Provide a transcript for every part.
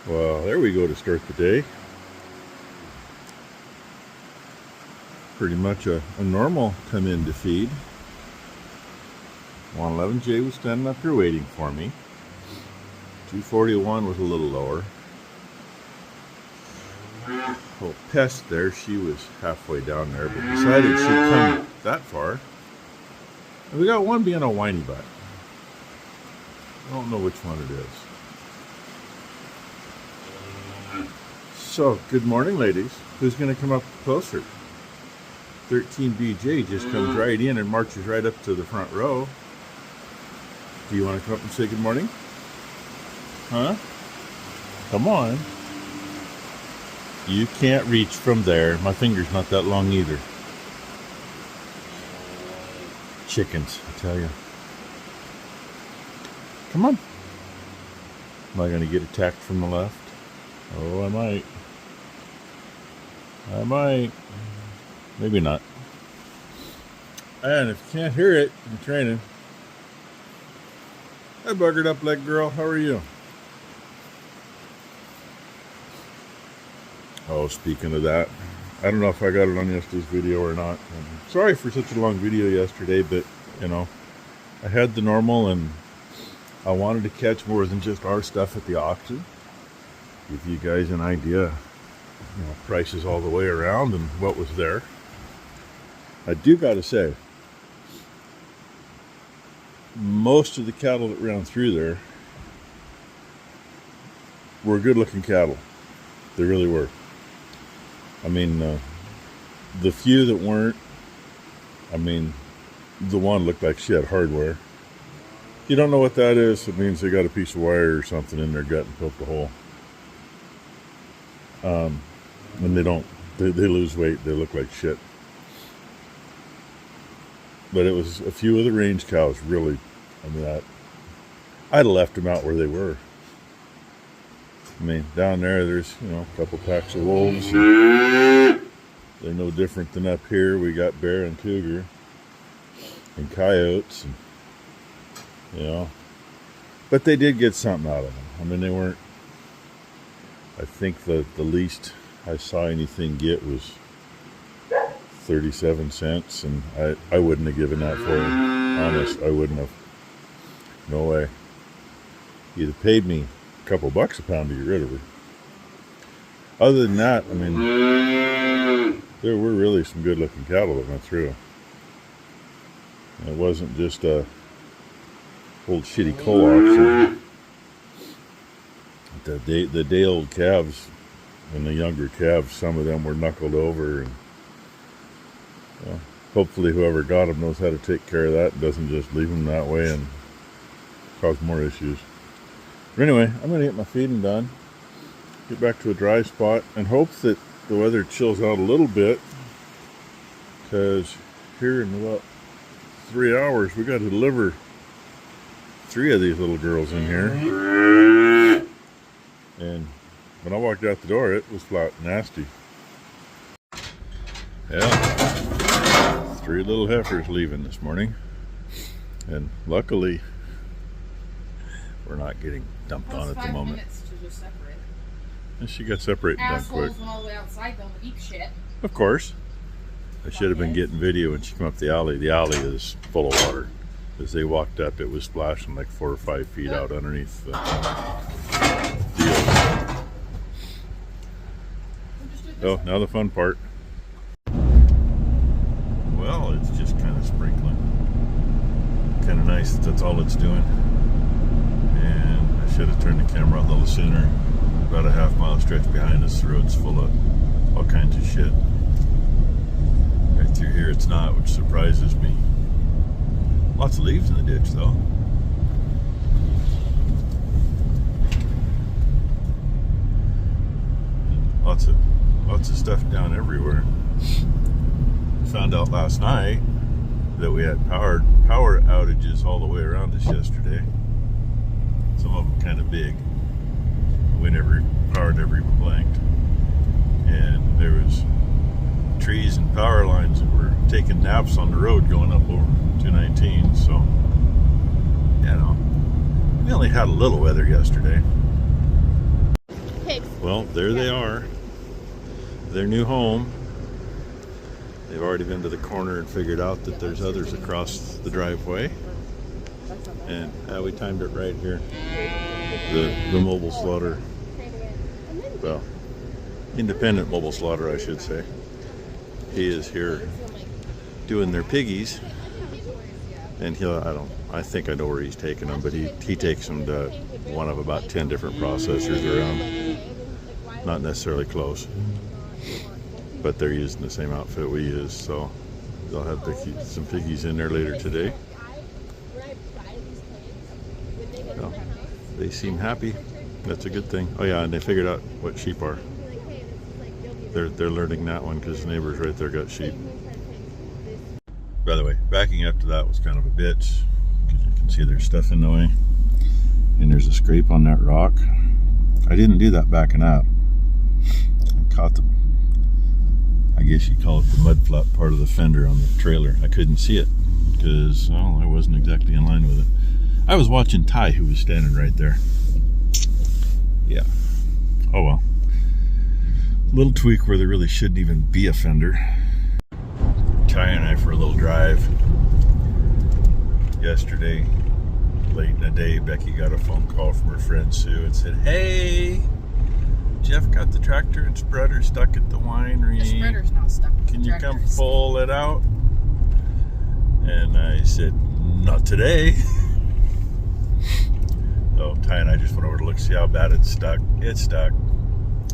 Well, there we go to start the day. Pretty much a normal come in to feed. 111J was standing up here waiting for me. 241 was a little lower. Well, Pest there, she was halfway down there, but decided she'd come that far. And we got one being a whiny butt. I don't know which one it is. So, good morning, ladies. Who's going to come up closer? 13BJ just comes right in and marches right up to the front row. Do you want to come up and say good morning? Huh? Come on. You can't reach from there. My finger's not that long either. Chickens, I tell you. Come on. Am I going to get attacked from the left? Oh, I might. I might. Maybe not. And if you can't hear it, I'm training. Hi, buggered up leg girl. How are you? Oh, speaking of that, I don't know if I got it on yesterday's video or not. Sorry for such a long video yesterday, but, you know, I had the normal and I wanted to catch more than just our stuff at the auction. Give you guys an idea, you know, prices all the way around and what was there. I do got to say, most of the cattle that ran through there were good looking cattle. They really were. I mean, the few that weren't, I mean, the one looked like she had hardware. If you don't know what that is, it means they got a piece of wire or something in their gut and poked a hole. When they don't, they lose weight, they look like shit. But it was a few of the range cows, really. I mean, I'd have left them out where they were. I mean, down there, there's, you know, a couple packs of wolves. They're no different than up here. We got bear and cougar and coyotes, and, you know. But they did get something out of them. I mean, they weren't, I think the least I saw anything get was 37 cents, and I wouldn't have given that for her. Honest, I wouldn't have. No way. You'd have paid me a couple bucks a pound to get rid of her. Other than that, I mean, there were really some good looking cattle that went through. And it wasn't just a old shitty coal auction. The day old calves and the younger calves, some of them were knuckled over, and well, hopefully whoever got them knows how to take care of that and doesn't just leave them that way and cause more issues. But anyway, I'm going to get my feeding done, get back to a dry spot, and hope that the weather chills out a little bit, because here in about 3 hours we got to deliver 3 of these little girls in here. And when I walked out the door, it was flat nasty. Yeah, 3 little heifers leaving this morning, and luckily we're not getting dumped on at the moment. 5 minutes to just separate. And she got separated done quick. Assholes went all the way outside, don't eat shit. Of course. I should have been getting video when she came up the alley. The alley is full of water. As they walked up, it was splashing like 4 or 5 feet out underneath the deal. Oh, now the fun part. Well, it's just kind of sprinkling. Kind of nice that that's all it's doing. And I should have turned the camera on a little sooner. About a half-mile stretch behind us, the road's full of all kinds of shit. Right through here it's not, which surprises me. Lots of leaves in the ditch though. Lots of stuff down everywhere. Found out last night that we had power outages all the way around us yesterday. Some of them kind of big. Power never even blinked. And there was trees and power lines that were taking naps on the road going up over 219. So, you know, we only had a little weather yesterday. Well, there they are. Their new home. They've already been to the corner and figured out that there's others across the driveway. And we timed it right here. The mobile slaughter, well, independent mobile slaughter, I should say. He is here doing their piggies. And I think I know where he's taking them, but he takes them to one of about 10 different processors around. Not necessarily close, but they're using the same outfit we use, so they'll have some piggies in there later today. Well, they seem happy. That's a good thing. Oh yeah, and they figured out what sheep are. They're learning that one because the neighbors right there got sheep. By the way, backing up to that was kind of a bitch because you can see there's stuff in the way. And there's a scrape on that rock. I didn't do that backing up. I caught I guess you call it the mud flap part of the fender on the trailer. I couldn't see it because, well, I wasn't exactly in line with it. I was watching Ty, who was standing right there. Yeah. Oh well. Little tweak where there really shouldn't even be a fender. Ty and I for a little drive. Yesterday, late in the day, Becky got a phone call from her friend Sue and said, "Hey, Jeff got the tractor and spreader stuck at the winery. The spreader's not stuck. Can you come pull it out?" And I said, "Not today." So Ty and I just went over to look, see how bad it's stuck. It's stuck.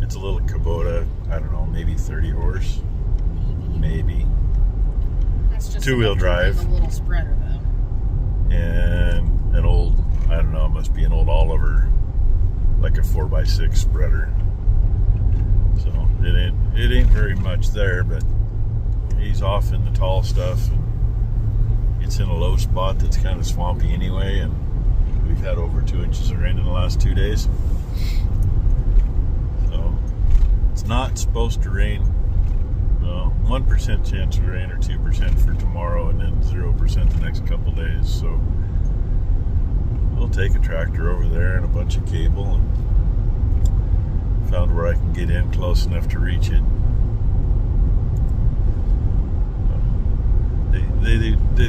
It's a little Kubota, I don't know, maybe 30 horse. Maybe. That's just two-wheel drive. A little spreader though. And an old, I don't know, it must be an old Oliver, like a 4x6 spreader. So it ain't very much there, but he's off in the tall stuff. And it's in a low spot that's kind of swampy anyway, and we've had over 2 inches of rain in the last 2 days. So it's not supposed to rain. 1% chance of rain or 2% for tomorrow, and then 0% the next couple days. So we'll take a tractor over there and a bunch of cable, and found where I can get in close enough to reach it.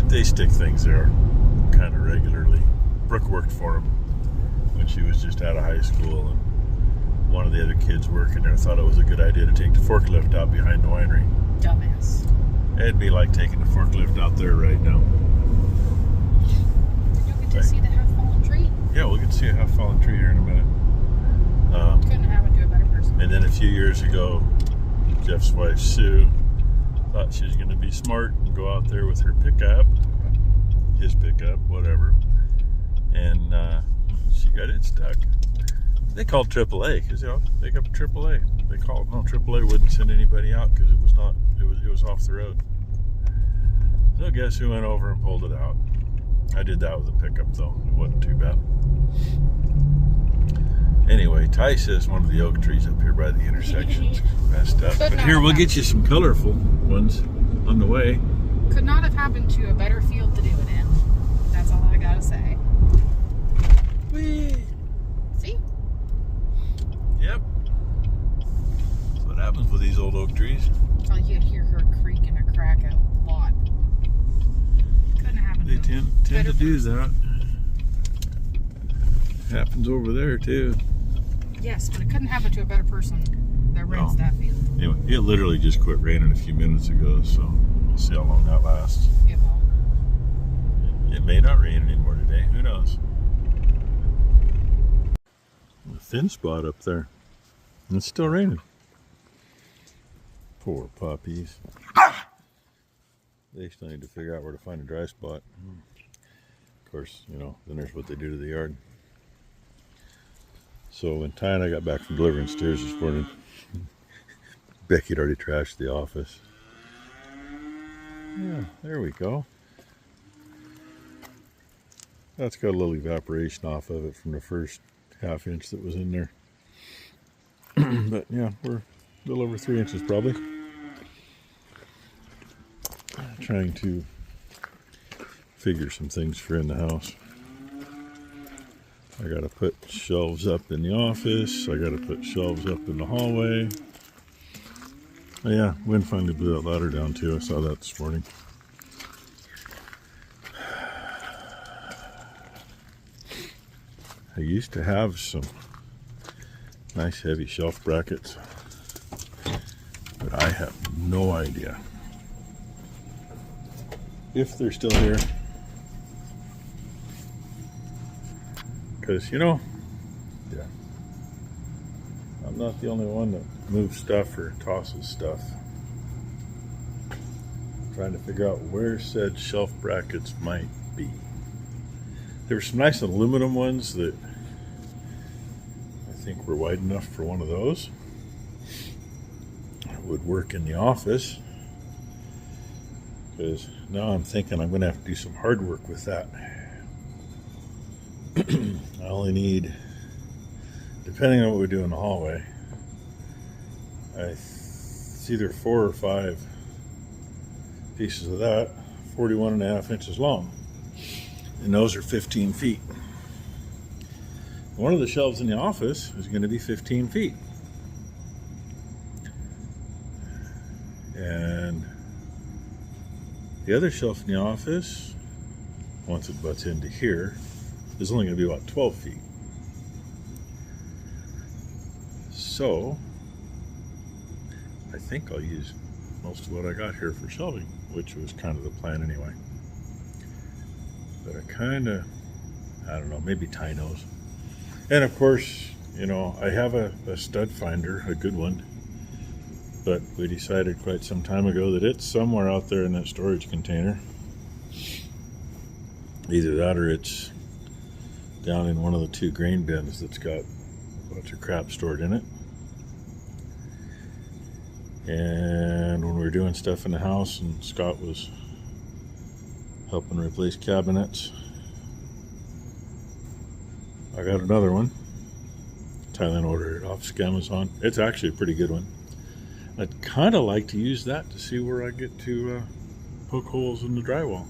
They stick things there kind of regularly. Brooke worked for them when she was just out of high school, and one of the other kids working there thought it was a good idea to take the forklift out behind the winery. Dumbass. It'd be like taking the forklift out there right now. You'll get to see the half-fallen tree. Yeah, we'll get to see a half-fallen tree here in a minute. Couldn't happen to a better person. And then a few years ago, Jeff's wife Sue thought she was going to be smart and go out there with her pickup, his pickup, whatever, and she got it stuck. They called AAA because they got AAA. They called, no, AAA wouldn't send anybody out because it was off the road. So guess who went over and pulled it out? I did that with a pickup though. It wasn't too bad. Anyway, Ty says one of the oak trees up here by the intersection's messed up. But here, we'll get you some colorful ones on the way. Could not have happened to a better field to do it in. That's all I gotta say. Whee! See? Yep. That's what happens with these old oak trees. Oh, you could hear her creak and a crack a lot. Couldn't have happened They to tend to do that. Happens over there too. Yes, but it couldn't happen to a better person that rents that field. Anyway, it literally just quit raining a few minutes ago, so we'll see how long that lasts. It won't. It may not rain anymore today. Who knows? A thin spot up there. And it's still raining. Poor puppies. They still need to figure out where to find a dry spot. Of course, then there's what they do to the yard. So when Ty and I got back from delivering steers this morning, Becky had already trashed the office. Yeah, there we go. That's got a little evaporation off of it from the first half inch that was in there. But yeah, we're a little over 3 inches probably. Trying to figure some things for in the house. I gotta put shelves up in the office. I gotta put shelves up in the hallway. Oh yeah, wind finally blew that ladder down too. I saw that this morning. I used to have some nice heavy shelf brackets, but I have no idea if they're still here. Because, you know, yeah, I'm not the only one that moves stuff or tosses stuff. I'm trying to figure out where said shelf brackets might be. There were some nice aluminum ones that I think were wide enough for one of those. It would work in the office. Because now I'm thinking I'm going to have to do some hard work with that. I only need, depending on what we do in the hallway, it's either 4 or 5 pieces of that, 41.5 inches long. And those are 15 feet. One of the shelves in the office is going to be 15 feet. And the other shelf in the office, once it butts into here, is only going to be about 12 feet. So, I think I'll use most of what I got here for shelving, which was kind of the plan anyway. But I don't know, maybe tie nose. And of course, you know, I have a stud finder, a good one, but we decided quite some time ago that it's somewhere out there in that storage container. Either that or it's down in one of the 2 grain bins that's got a bunch of crap stored in it. And when we were doing stuff in the house and Scott was helping replace cabinets, I got another one. Thailand ordered it off Amazon. It's actually a pretty good one. I'd kind of like to use that to see where I get to poke holes in the drywall.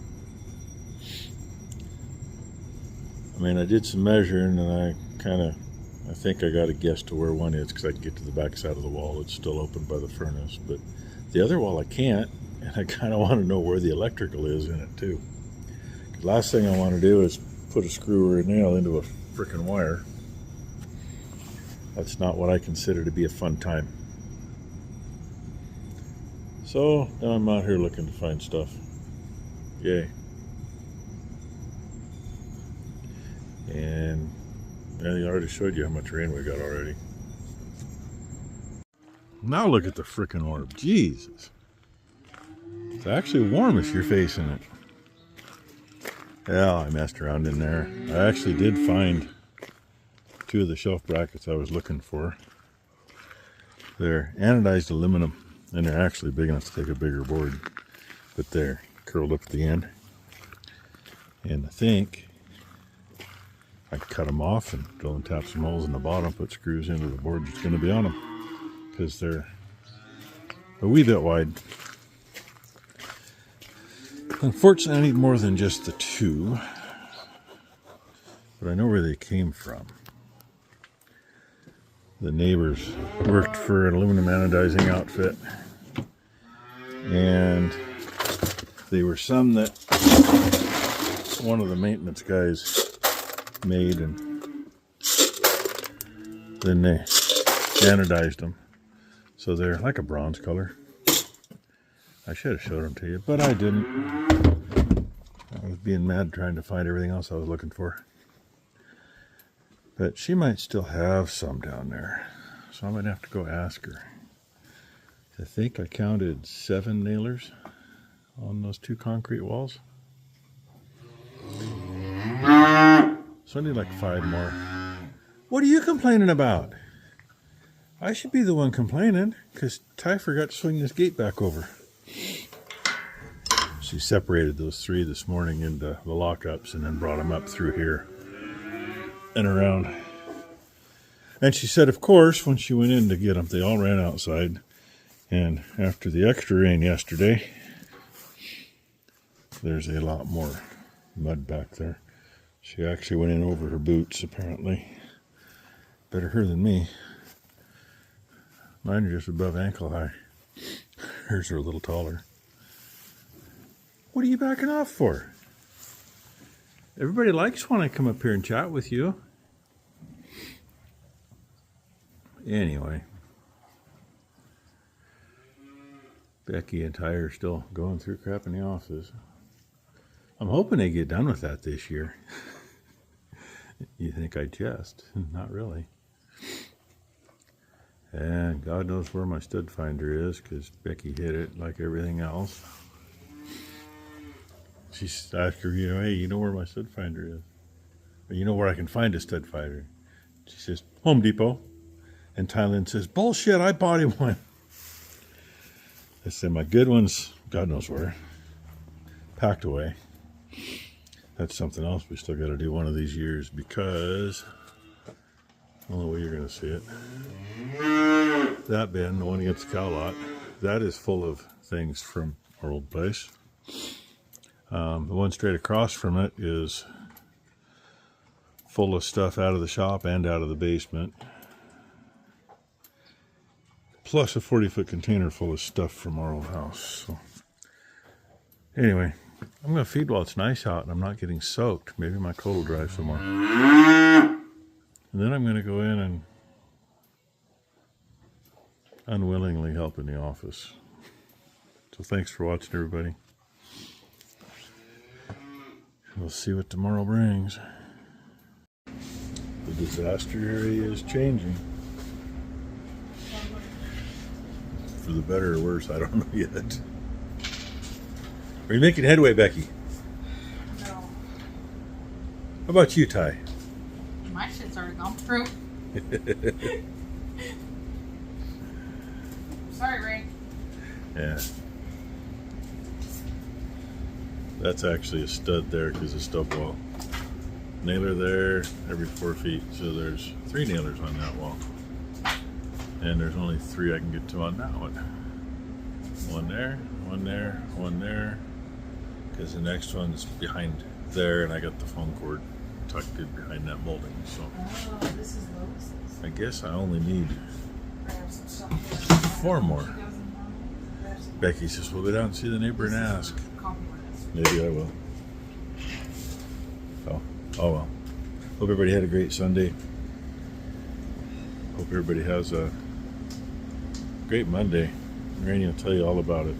I mean, I did some measuring and I think I got a guess to where one is because I can get to the back side of the wall. It's still open by the furnace, but the other wall I can't, and I kind of want to know where the electrical is in it too. The last thing I want to do is put a screw or a nail into a frickin' wire. That's not what I consider to be a fun time. So now I'm out here looking to find stuff. Yay. And I already showed you how much rain we got already. Now look at the frickin' orb. Jesus. It's actually warm if you're facing it. Yeah, I messed around in there. I actually did find 2 of the shelf brackets I was looking for. They're anodized aluminum, and they're actually big enough to take a bigger board. But they're curled up at the end. And I think I cut them off and drill and tap some holes in the bottom, put screws into the board that's going to be on them. Because they're a wee bit wide. Unfortunately, I need more than just the 2. But I know where they came from. The neighbors worked for an aluminum anodizing outfit. And they were some that one of the maintenance guys made, and then they anodized them. So they're like a bronze color. I should have showed them to you, but I didn't. I was being mad trying to find everything else I was looking for. But she might still have some down there. So I might have to go ask her. I think I counted 7 nailers on those 2 concrete walls. So I need like 5 more. What are you complaining about? I should be the one complaining because Ty forgot to swing this gate back over. She separated those 3 this morning into the lockups and then brought them up through here and around. And she said, of course, when she went in to get them, they all ran outside. And after the extra rain yesterday, there's a lot more mud back there. She actually went in over her boots, apparently. Better her than me. Mine are just above ankle high. Hers are a little taller. What are you backing off for? Everybody likes when I come up here and chat with you. Anyway. Becky and Ty are still going through crap in the office. I'm hoping they get done with that this year. You think I jest? Not really. And God knows where my stud finder is, because Becky hid it like everything else. She asked her, hey, you know where my stud finder is? Or you know where I can find a stud finder? She says, Home Depot. And Thailand says, bullshit, I bought him one. I said, my good ones, God knows where, packed away. That's something else we still got to do one of these years, because the only way you're going to see it. That bin, the one against the cow lot, that is full of things from our old place. The one straight across from it is full of stuff out of the shop and out of the basement. Plus a 40-foot container full of stuff from our old house. So anyway, I'm going to feed while it's nice out and I'm not getting soaked. Maybe my coat will dry some more. And then I'm going to go in and unwillingly help in the office. So thanks for watching, everybody. We'll see what tomorrow brings. The disaster area is changing. For the better or worse, I don't know yet. Are you making headway, Becky? No. How about you, Ty? My shit's already gone through. Sorry, Ray. Yeah. That's actually a stud there because of stub wall. Nailer there every 4 feet. So there's 3 nailers on that wall. And there's only 3 I can get to on that one. One there, one there, one there. Because the next one's behind there, and I got the phone cord tucked in behind that molding. So Oh, this is Lois's. I guess I only need Grab some stuff. 4 more. Becky says, we'll go down and see the neighbor and ask. Maybe I will. Oh well. Hope everybody had a great Sunday. Hope everybody has a great Monday. Rainey will tell you all about it.